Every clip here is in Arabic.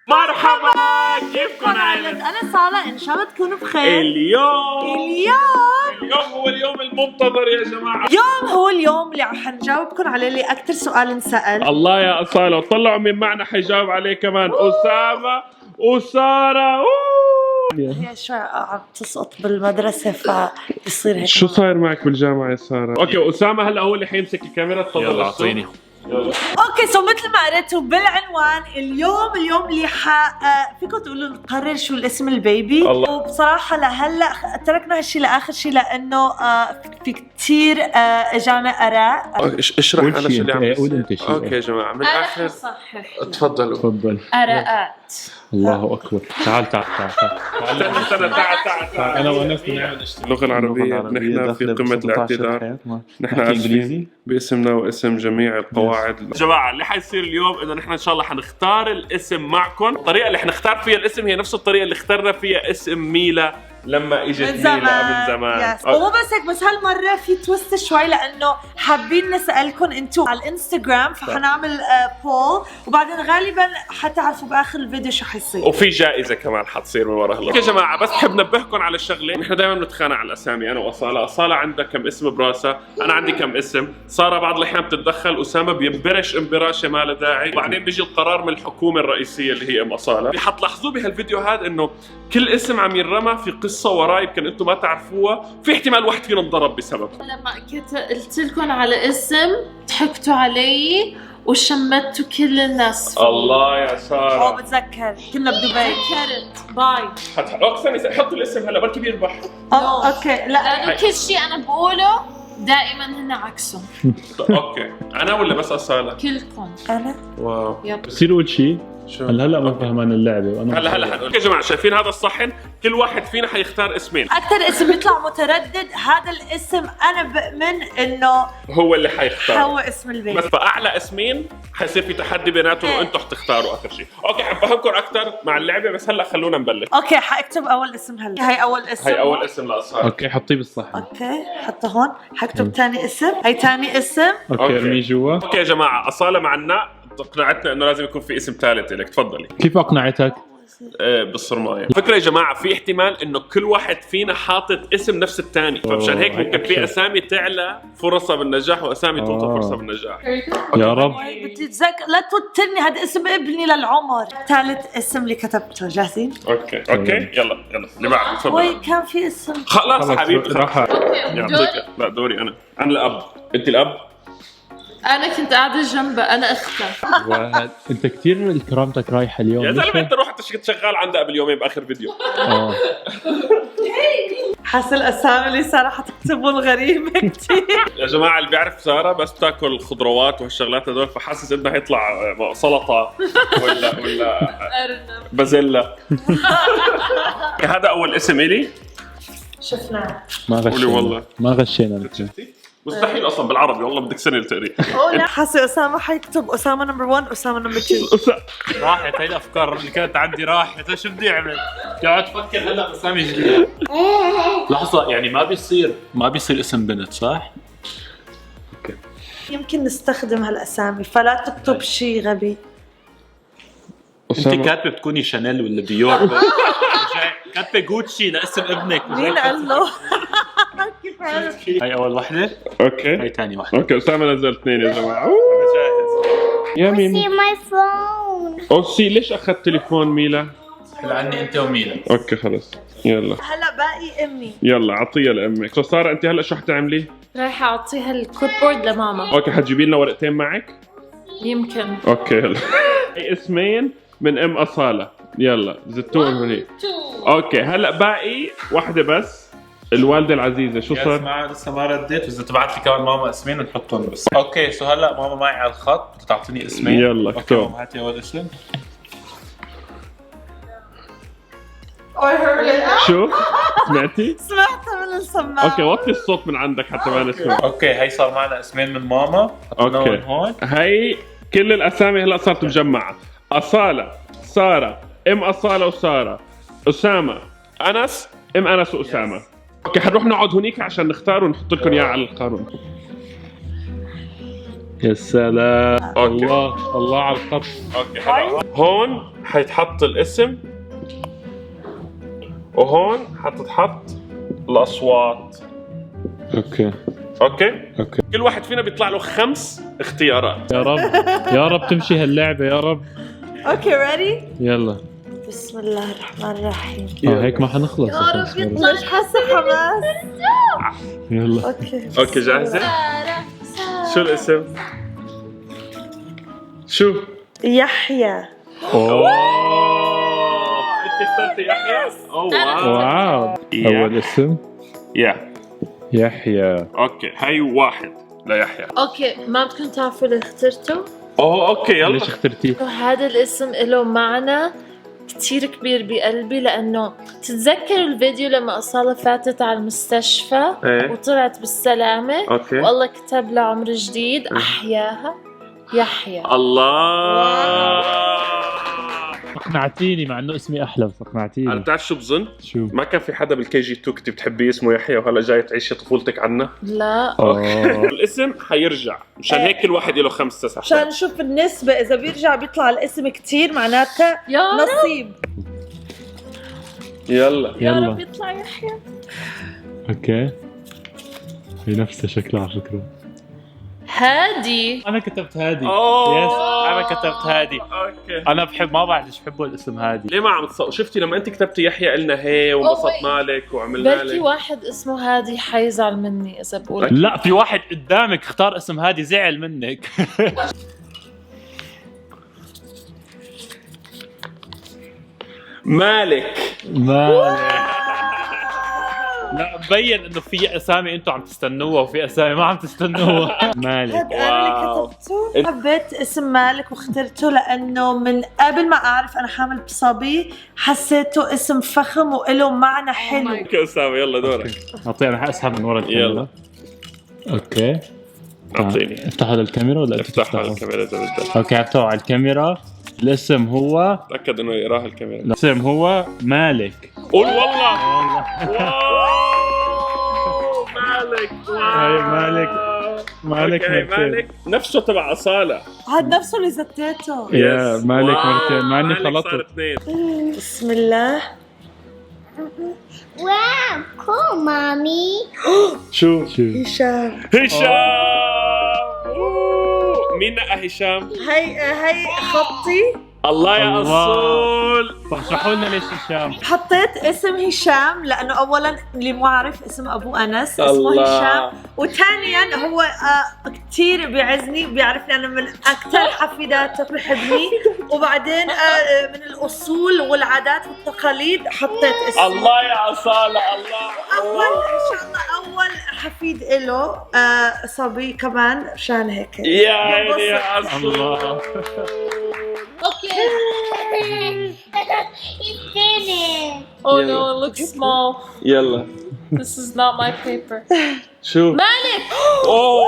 مرحبا، كيفكم عالم؟ أنا سارة، إن شاء الله تكونوا بخير. اليوم هو اليوم المنتظر يا جماعة. اليوم هو اليوم اللي حنجاوبكم عليه، اللي أكثر سؤال انسأل. الله يا أصالة، وطلعوا من معنا حيجاوب عليه كمان أسامة وسارة. هي شوي عم تسقط بالمدرسة فبصير هيك. شو صاير معك بالجامعة يا سارة؟ أوكي، أسامة هلأ هو اللي حيمسك الكاميرا. تفضل. يلا أعطيني. اوكي، سو مثل ما قريتوا بالعنوان، اليوم اللي فيكم تقولوا نقرر شو الاسم البيبي. الله. وبصراحه لهلا تركنا هالشيء لاخر شيء، لانه في كثير اجانا اراء. اشرح أنا شو اللي عم قول أنت شيء. أوكي يا جماعة، من الآخر صحح تفضلوا. تفضل. آراءات. الله أكبر. تعال أنا ونس بنعمل اللغة العربية. نحن في قمة الاعتذار. نحن آسفين باسمنا واسم جميع القواعد. جماعة، اللي حيصير اليوم إنه نحن إن شاء الله حنختار الاسم معكم. الطريقة اللي حنختار فيها الاسم هي نفس الطريقة اللي اخترنا فيها اسم ميلا لما اجت ميلا من زمان. ومو بس هيك، بس هالمره في تويست شوي، لانه حابين نسالكم انتم على الانستغرام، فحنعمل بول، وبعدين غالبا حتعرفوا باخر الفيديو شو حيصير، وفي جائزه كمان حتصير من وراها. يا جماعه، بس بحب نبهكم على الشغله، نحن دائما بنتخانق على الاسامي انا واصاله. اصاله عندها كم اسم براسها، انا عندي كم اسم. ساره بعض الاحيان بتتدخل، اسامه بينبرش انبراشه ما له داعي، وبعدين بيجي القرار من الحكومه الرئيسيه اللي هي ام اصاله. حتلاحظوا بهالفيديو هذا انه كل اسم عم ينرمى في قصه وراي يمكن انتم ما تعرفوها، في احتمال واحد فينا انضرب بسبب. لما قلت لكم على اسم ضحكتوا علي وشمتوا كل الناس. الله يا ساره. بتذكر كنا بدبي. تذكرت. باي. اقسم حطوا الاسم هلا بركي بيربح. اوكي، لا لانه كل شيء انا بقوله دائما هن عكسهم. اوكي، انا ولا بس اصاله؟ كلكم. انا. واو. بصير أقول شيء. هلا ما فهمان اللعبة وأنا هلا حنقول. يا جماعة، شايفين هذا الصحن؟ كل واحد فينا حيختار اسمين. اكثر اسم يطلع متردد، هذا الاسم انا بؤمن انه هو اللي حيختار، هو اسم البيت. بس فاعلى اسمين حيصير في تحدي بيناتهم وانتم حتختاروا اخر شيء. اوكي، حفهمكم اكثر مع اللعبة، بس هلا خلونا نبلش. اوكي، حاكتب اول اسم هلا. هي اول اسم. لاصحاب. أوكي، حطيه بالصحن. اوكي، حطه هون. حكتب ثاني اسم. هي ثاني اسم. أوكي، ارميه جوا. اوكي يا جماعة، أصالة معنا اقنعتنا انه لازم يكون في اسم ثالث لك. تفضلي. كيف أقنعتك؟ بالصرماية. الفكرة يا جماعة، في احتمال انه كل واحد فينا حاطط اسم نفس الثاني، فمشان هيك ممكن في اسامي تعلى فرصها بالنجاح واسامي توطى فرصها بالنجاح. يا رب. بدي اتذكر، لا توترني، هذا اسم ابني للعمر. ثالث اسم اللي كتبته. جاهزين؟ اوكي يلا اللي بعده. تفضل. وي، كان في اسم. خلاص حبيبتي، راح. يعطيك. لا، دوري انا الاب. انت الاب. انا كنت قاعده جنبها، انا اختها. أنت كثير كرامتك رايحة اليوم. يا زلمه، انت روح شغال عندها قبل يومين باخر فيديو. حاسه الاسامي اللي ساره حتكتبهم غريبه كثير. يا جماعه، اللي بيعرف ساره بس تاكل خضروات وهالشغلات هدول، فحاسس انه هيطلع سلطه ولا أرنب. بازيلا. هذا اول اسم الي. شفناه. ما قولي غشينا. والله. ما غشينا. مستحيل اصلا بالعربي، والله بدك سنه لتقري. لا، حاسه اسامه حيكتب اسامه نمبر 1، اسامه نمبر 2. راحت هاي الافكار اللي كانت عندي، راحت. شو بدي اعمل؟ قاعد افكر هلا باسامي جديده. لحظه، يعني ما بيصير اسم بنت، صح؟ يمكن نستخدم هالاسامي، فلا تكتب شيء غبي. انت كاتبه بتكوني شانيل ولا ديور. كاتبه جوتشي لاسم ابنك. مين قال له؟ كيف عرفت؟ هاي اول وحده. اوكي هاي ثاني وحده. اوكي، اسامه نزل اثنين يا جماعه. انا جاهز. يا ميمي. my phone. اوسي، ليش اخذت تليفون ميلا؟ لعني انت وميلا. اوكي خلص، يلا هلا باقي امي. يلا عطيها لامك. سو ساره، انت هلا شو حتعملي؟ رايحه اعطيها الكود بورد لماما. اوكي، حتجيبي لنا ورقتين معك؟ يمكن. اوكي يلا. هي اسمين من ام اصاله، يلا زدتوهم هنيك. اوكي، هلا باقي واحده بس، الوالده العزيزه. شو صار؟ لسه ما رديت، واذا تبعت لي كمان ماما اسمين ونحطهم بس. اوكي، سو هلا ماما معي على الخط، بدها تعطيني اسمين. يلا اوكي اكتب. ماما، هاتي اول اسم. شو؟ سمعتي؟ سمعتها من السماعه. اوكي، وطي الصوت من عندك حتى ما نسمع. اوكي، هي صار معنا اسمين من ماما. اوكي، هون هي كل الاسامي هلا صارت مجمعه. اصاله، ساره، ام اصاله وساره، اسامه، انس، ام انس واسامه. اوكي، حنروح نقعد هنيك عشان نختار ونحط لكم اياه على القانون. يا سلام. اوكي الله على الخط. اوكي هلا هون حيتحط الاسم وهون حتتحط الاصوات. اوكي اوكي كل واحد فينا بيطلع له 5 اختيارات. يا رب يا رب تمشي هاللعبة يا رب. اوكي ريدي؟ يلا بسم الله الرحمن الرحيم. هيك ما حنخلص. يا رب يطلع ليش حاسه حماس؟ يلا اوكي جاهزة؟ شو الاسم؟ شو؟ يحيى. اوه انت اخترتي يحيى؟ اوه واو. اول اسم يا يحيى. اوكي هاي 1 ليحيى. اوكي ما بدكم تعرفوا اللي اخترته؟ اوكي يلا. ليش اخترتيه؟ هذا الاسم له معنى كتير كبير بقلبي، لأنه تتذكروا الفيديو لما أصالة فاتت على المستشفى ايه. وطلعت بالسلامة اوكي والله كتب لها عمر جديد أحياها يحيى. الله. اقنعتيني مع انه اسمي احلى بس انا اقنعتيني. بتعرف شو بظن؟ شو؟ ما كان في حدا بالكي جي 2 كنت بتحبيه اسمه يحيى وهلا جاي تعيشي طفولتك عنا. لا الاسم حيرجع مشان هيك كل واحد له 5 9. عشان نشوف النسبة، إذا بيرجع بيطلع الاسم كتير معناتها يا رب نصيب. يلا يا يلا. رب يطلع يحيى. اوكي هي نفسها شكلها على فكرة. هادي. انا كتبت هادي. أوه. يس انا كتبت هادي. اوكي انا بحب ما بعرف ليش بحبه الاسم هادي. ليه ما عم تصور؟ شفتي لما انت كتبتي يحيى قلنا هي وانبسطنا لك وعملنا بلكي لك. واحد اسمه هادي حيزعل مني إذا بقول. لا في واحد قدامك اختار اسم هادي زعل منك. مالك. مالك. لا مبين انه في اسامي انتم عم تستنوها وفي اسامي ما عم تستنوها. مالك. هذا انا اللي واو. كتبته. حبيت اسم مالك واخترته لانه من قبل ما اعرف انا حامل بصبي حسيته اسم فخم وله معنى حلو. اوكي اسامه يلا دورك. اعطيني انا حاسحب من ورا الكاميرا. يلا. اوكي اعطيني. افتح هذا الكاميرا ولا افتح على الكاميرا اذا بدك. اوكي افتحه على الكاميرا. الاسم هو تاكد انه يراها الكاميرا. الاسم هو مالك. قول والله. واو مالك. هاي مالك. مالك أوكي، مرتين. مالك نفسه تبع أصالة. هذا نفسه اللي زتيته. يا يس. مالك واو، مرتين مع اني مالك صار خلطت. 2. بسم الله. Wow, cool, mommy. شو هشام. هشام. أوه. مين نقى هشام؟ هي خطي. الله يا الله. أصول. اشرحوا لنا ليش هشام. حطيت اسم هشام لانه اولا اللي مو عارف اسم ابو انس اسمه الله. هشام، وثانيا هو كثير بيعزني بيعرفني انا من اكثر حفيداته بحبني، وبعدين من الاصول والعادات والتقاليد حطيت اسمه. الله يا أصالة الله. اول ان شاء الله اول حفيد له صبي كمان عشان هيك. يا عيني يا أصول. الله. Okay. You did it. Oh no, it looks small. يلا. This is not my paper. شو؟ مالك. أوه.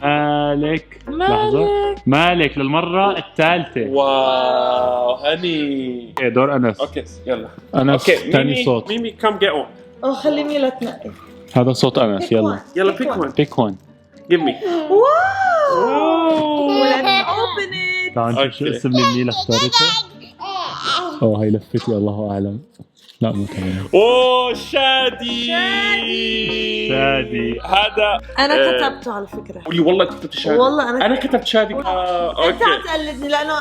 مالك. لحظة. مالك للمرة الثالثة. واو هني. اوكي دور انس. اوكي يلا. انس ثاني صوت. ميمي كم جيت اون. خليني لا تنقي. هذا صوت انس يلا. يلا بيك وان. بيك وان. جيف مي. واو. Let's open it. تعال نشوف شو أوكي. اسم النيلة اختارته. اوه هي لفت لي الله اعلم. لا مو كمان. اوه شادي. شادي. هذا انا كتبته على فكره. قولي والله انت كتبت شادي. والله انا كتبت شادي. انت اوكي. عم تقلدني لانه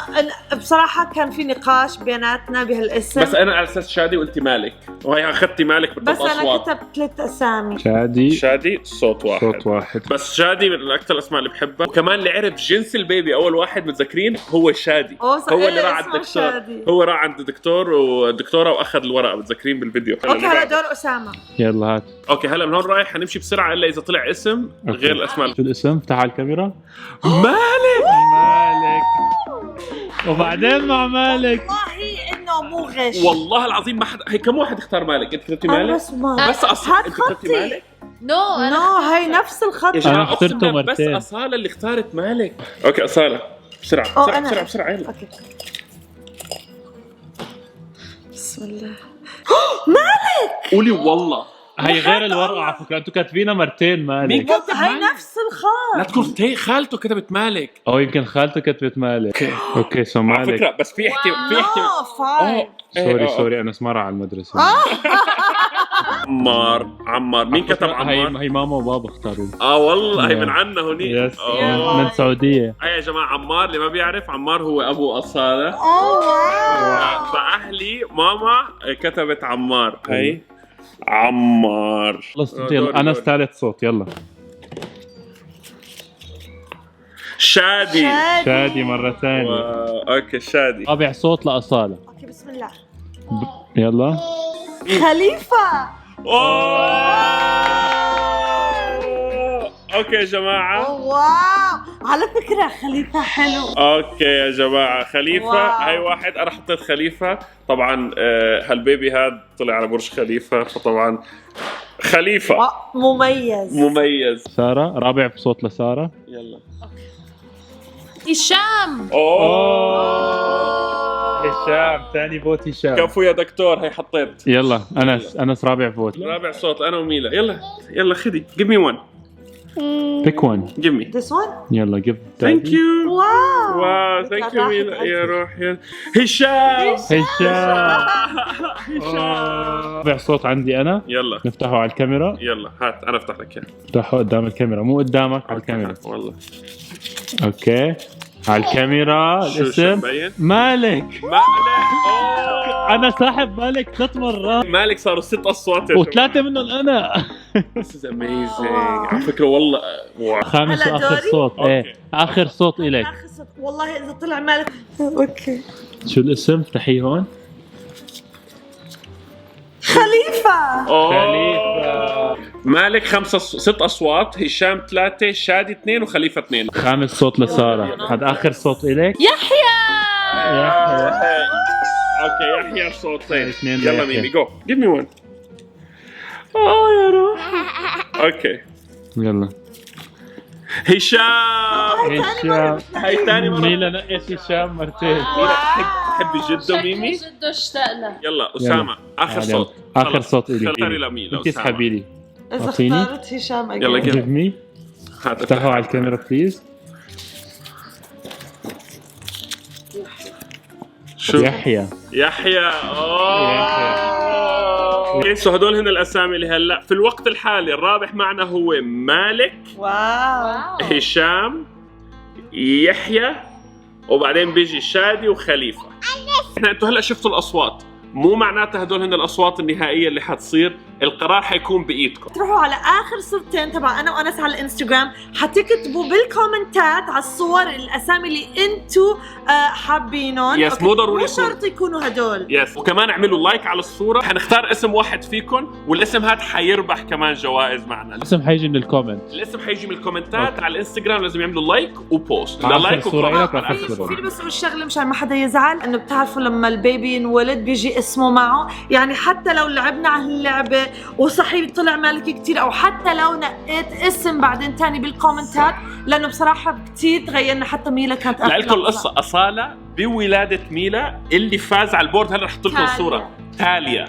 بصراحه كان في نقاش بيناتنا بهالاسم، بس انا على اساس شادي وانت مالك، وهي اخذتي مالك بس بالثلاث انا اصوات. كتبت 3 اسامي. شادي شادي صوت واحد. صوت واحد. بس شادي من اكثر الاسماء اللي بحبها، وكمان اللي عرف جنس البيبي اول واحد متذكرين هو شادي. أوه، صح. هو اللي راح اسمه عند الدكتور. شادي. هو راح عند الدكتور والدكتوره واخذ الورقه، متذكرين بالفيديو. اوكي هلا دور اسامه. يلا هات. اوكي هلا من هون رايح حنمشي بسرعه الا اذا طلع اسم أوكي. غير الاسماء. شو الاسم؟ افتح على الكاميرا. مالك. مالك. وبعدين مع مالك. والله انه مو غش. والله العظيم ما حد، هي كم واحد اختار مالك؟ انت كتبتي أنا مالك؟ بس ما بس اصلا هاد انت كتبتي خطي. مالك؟ نو أنا نو هي نفس الخط. يا جماعه أنا اقسم اخترته بالله بس مرتين. اصاله اللي اختارت مالك. اوكي اصاله بسرعه أوه، بسرعه أنا. بسرعه بسرعه يلا. اوكي بسم الله. قولي والله. هي غير الورقه على فكره، انتوا كاتبينها مرتين مين مالك. كاتب هاي مالك؟ نفس الخط. لا تكون خالته كتبت مالك. او يمكن خالته كتبت مالك. اوكي سو على مالك. فكره بس في احتمال، في احتمال. فايف. سوري انا اسمرها على المدرسه. عمار مين كتب عمار؟ هي ماما وبابا اختاروا. والله هي من عنا هونيك. يس أوه. من السعوديه. هاي يا جماعه عمار اللي ما بيعرف، عمار هو ابو اصاله. فاهلي ماما كتبت عمار. هي عمار. خلص يلا انا ثالث صوت يلا. شادي. شادي مرة ثانية. اوكي شادي. رابع صوت لأصالة. اوكي بسم الله. يلا. خليفة. اوكي يا جماعة. واو على فكرة خليفة حلو. اوكي يا جماعة خليفة. واو. هاي واحد انا حطيت خليفة طبعا. هالبيبي هاد طلع على برج خليفة، فطبعا خليفة مميز. سارة رابع صوت لسارة. يلا. هشام. هشام ثاني فوت هشام. كفو يا دكتور. هي حطيت. يلا انس رابع فوت. رابع صوت انا وميلا. يلا خدي. give me one. pick one. give me. This one. يلا give. thank you. واو thank you ميلا. يا روح يا هشام. رابع صوت عندي انا. يلا نفتحه على الكاميرا. يلا هات انا افتح لك اياه. افتحه قدام الكاميرا مو قدامك على الكاميرا. والله اوكي على الكاميرا. شو الاسم مبين؟ مالك. انا ساحب مالك 3 مرات مالك صاروا 6 اصوات وثلاثة منهم انا. This is amazing. على فكرة والله خامس هلا واخر دوري؟ صوت. ايه اخر صوت الك. آخر صوت. والله اذا طلع مالك. اوكي شو الاسم؟ افتحيه هون. خليفة. خليفة. مالك 6 اصوات، هشام 3، شادي 2 وخليفة 2. خامس صوت لسارة. هذا اخر صوت الك. يحيى. اوكي يحيى صوتين. اثنين يلا ليحيى. ميمي جو. give me one. يا روح. اوكي يلا. هشام. هاي ثاني مرة. ميلا نقيت هشام مرتين. تحبي جده ميمي؟ جده اشتاق له. يلا اسامة اخر يلا. صوت. اخر خلص. صوت الك. اختاري لميلا. انت اسحبي لي. اذا أعطيني. اختارت هشام يلا أكيد. give. give me. هات افتحوا على الكاميرا بليز. شو؟ يحيى. يحيى. اوكي سو هدول هن الاسامي اللي هلا في الوقت الحالي. الرابح معنا هو مالك، واو هشام، يحيى، وبعدين بيجي شادي وخليفة. احنا انتوا هلا شفتوا الاصوات، مو معناتها هدول هن الاصوات النهائيه اللي حتصير. القرار حيكون بايدكم. تروحوا على اخر صورتين تبع انا وانس على الانستغرام، حتكتبوا بالكومنتات على الصور الاسامي اللي انتوا حابينهم. يس مو ضروري مو شرط يكونوا هدول. يس وكمان اعملوا لايك على الصوره. حنختار اسم واحد فيكم والاسم هذا حيربح كمان جوائز معنا. الاسم حيجي من الكومنت. الاسم حيجي من الكومنتات على الانستغرام. لازم يعملوا لايك وبوست. آخر لايك صورة وكومنت إلك على وآخر آخر صورة. فيني بس اقول شغله مشان ما حدا يزعل، انه بتعرفوا لما البيبي ينولد بيجي اسمه معه، يعني حتى لو لعبنا على هاللعبه وصحيح طلع مالك كتير، او حتى لو نقيت اسم بعدين تاني بالكومنتات، لانه بصراحه كتير تغيرنا. حتى ميلا كانت لكم القصه اصاله بولاده ميلا اللي فاز على البورد. هلا رح لكم الصوره تاليا.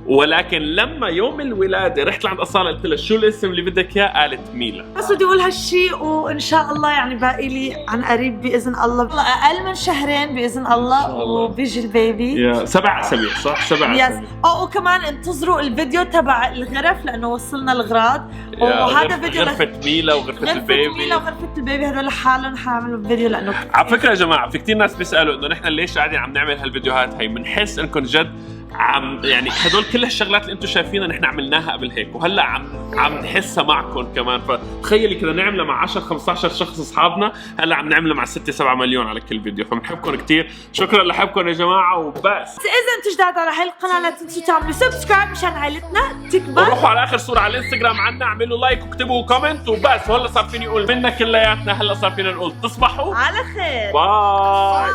ولكن لما يوم الولاده رحت لعند اصاله قلت لها شو الاسم اللي بدك اياه؟ قالت ميلا. بس بدي اقول هالشيء، وان شاء الله يعني باقي لي عن قريب باذن الله، اقل من شهرين باذن الله وبيجي البيبي. 7 اسابيع صح؟ 7 يس. اسابيع. وكمان انتظروا الفيديو تبع الغرف لانه وصلنا الغراض. وهذا فيديو غرفه ميلا وغرفه البيبي. ميلا وغرفه البيبي هدول حالهم حيعملوا فيديو لانه على فكره يا جماعه في كثير ناس بيسالوا انه نحن ليش قاعدين عم نعمل هالفيديوهات هي. بنحس انكم جد يعني هدول كل هالشغلات اللي انتم شايفينها نحن عملناها قبل هيك، وهلا عم نحسها معكم كمان. فتخيلي كذا نعملها مع 10 15 شخص اصحابنا، هلا عم نعملها مع 6 7 مليون على كل فيديو. فبنحبكم كثير. شكرا لحبكم يا جماعه وبس. اذا انتم جداد على هاي القناه لا تنسوا تعملوا سبسكرايب مشان عائلتنا تكبر. وروحوا على اخر صوره على الانستغرام عنا، اعملوا لايك وكتبوا كومنت وبس. وهلا صار فيني اقول منا كلياتنا، هلا صار فينا نقول تصبحوا على خير. باي.